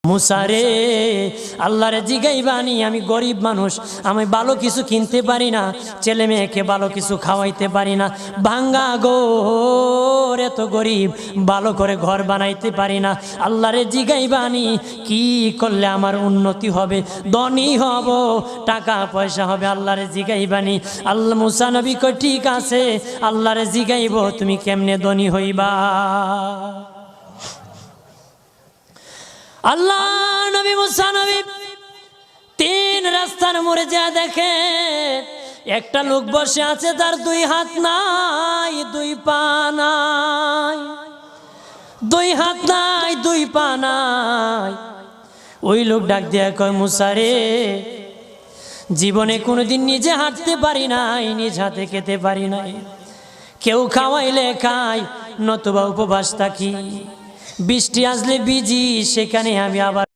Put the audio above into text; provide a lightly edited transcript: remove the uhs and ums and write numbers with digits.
মুসারে আল্লাহরে জিগাইবানি, আমি গরিব মানুষ, আমি ভালো কিছু কিনতে পারি না, ছেলে মেয়েকে ভালো কিছু খাওয়াইতে পারি না, ভাঙ্গা ঘর, এত গরিব, ভালো করে ঘর বানাইতে পারি না। আল্লাহরে জিগাইবানি কি করলে আমার উন্নতি হবে, ধনী হব, টাকা পয়সা হবে। আল্লাহরে জিগাইবানি। আল্লাহ মুসা নবী কই ঠিক আছে, আল্লাহরে জিগাইব তুমি কেমনে ধনী হইবা। আল্লাহ নবী মুসা নবী তিন রাস্তার মোড়ে যা দেখে একটা লোক বসে আছে, তার দুই হাত নাই, দুই পা নাই, দুই হাত নাই, দুই পা নাই। ওই লোক ডাক দিয়া কয়, মুসা রে, জীবনে কোনোদিন নিজে হাঁটতে পারি নাই, নিজ হাতে খেতে পারি নাই, কেউ খাওয়াইলে খাই, নতুবা উপবাস থাকি, বৃষ্টি আসলে ভিজি, সেখানে আমি আবার